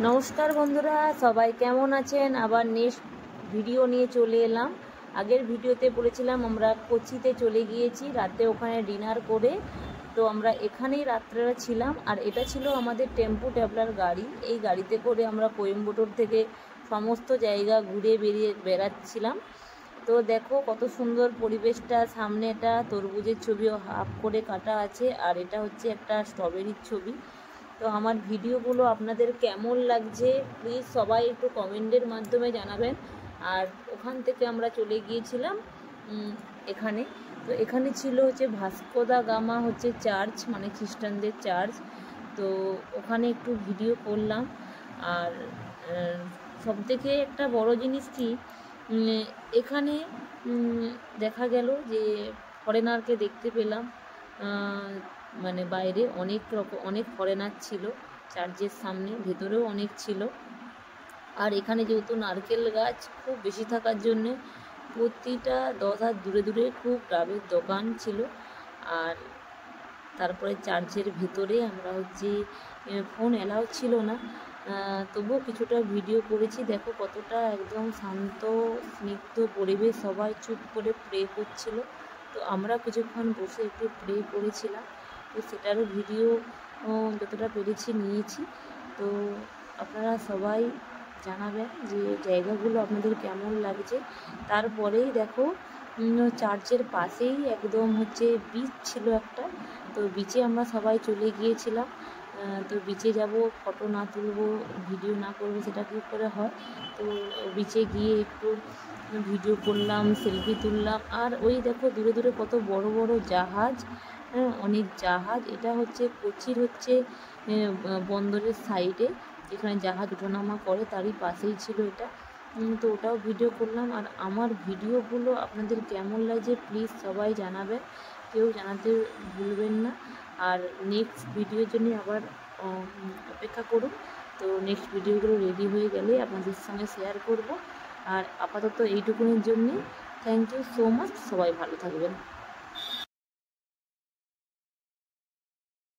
নমস্কার বন্ধুরা, সবাই কেমন আছেন? আবার নেক্সট ভিডিও নিয়ে চলে এলাম। আগের ভিডিওতে বলেছিলাম আমরা কোচিতে চলে গিয়েছি, রাতে ওখানে ডিনার করে তো আমরা এখানেই রাত্রেরা ছিলাম। আর এটা ছিল আমাদের টেম্পো ট্রাভেলার গাড়ি। এই গাড়িতে করে আমরা কোয়েম্বাটোর থেকে সমস্ত জায়গা ঘুরে বেড়াচ্ছিলাম। তো দেখো কত সুন্দর পরিবেশটা। সামনে একটা তরমুজের ছবিও হাফ করে কাটা আছে, আর এটা হচ্ছে একটা স্ট্রবেরির ছবি। তো আমার ভিডিওগুলো আপনাদের কেমন লাগছে প্লিজ সবাই একটু কমেন্টের মাধ্যমে জানাবেন। আর ওখান থেকে আমরা চলে গিয়েছিলাম এখানে। তো এখানে ছিল হচ্ছে ভাস্কো দা গামা হচ্ছে চার্চ, মানে খ্রিস্টানদের চার্চ। তো ওখানে একটু ভিডিও করলাম। আর সবথেকে একটা বড় জিনিস কি, এখানে দেখা গেল যে ফরেনারকে দেখতে পেলাম। মানে বাইরে অনেক ফরেনার ছিল চার্চের সামনে, ভেতরেও অনেক ছিল। আর এখানে যেহেতু নারকেল গাছ খুব বেশি থাকার জন্যে প্রতিটা 10 হাত দূরে দূরে খুব ডাবের দোকান ছিল। আর তারপরে চার্চের ভেতরে আমরা হচ্ছে ফোন অ্যালাউ ছিল না, তবুও কিছুটা ভিডিও করেছি। দেখো কতটা একদম শান্ত স্নিগ্ধ পরিবেশ, সবাই চুপ করে প্রে করছিল। তো আমরা কিছুক্ষণ বসে একটু প্রে করেছিলাম। তো সেটারও ভিডিও যতটা পেরেছি নিয়েছি। তো আপনারা সবাই জানাবেন যে জায়গাগুলো আপনাদের কেমন লাগছে। তারপরেই দেখো চার্চের পাশেই একদম হচ্ছে বিচ ছিল একটা। তো বিচে আমরা সবাই চলে গিয়েছিলাম। তো বিচে যাব, ফটো না তুলবো, ভিডিও না করবো, সেটা কী করে হয়। তো বিচে গিয়ে একটু ভিডিও করলাম, সেলফি তুললাম। আর ওই দেখো দূরে দূরে কত বড় বড় জাহাজ, অনেক জাহাজ। এটা হচ্ছে কোচির হচ্ছে বন্দরের সাইডে, যেখানে জাহাজ ওঠানামা করে তারই পাশেই ছিল এটা। তো ওটাও ভিডিও করলাম। আর আমার ভিডিওগুলো আপনাদের কেমন লাগছে প্লিজ সবাই জানাবেন, কেউ জানাতে ভুলবেন না। আর নেক্সট ভিডিওর জন্য আবার অপেক্ষা করুন। তো নেক্সট ভিডিওগুলো রেডি হয়ে গেলে আপনাদের সঙ্গে শেয়ার করব। আর আপাতত এইটুকুনের জন্যে থ্যাংক ইউ সো মাচ, সবাই ভালো থাকবেন।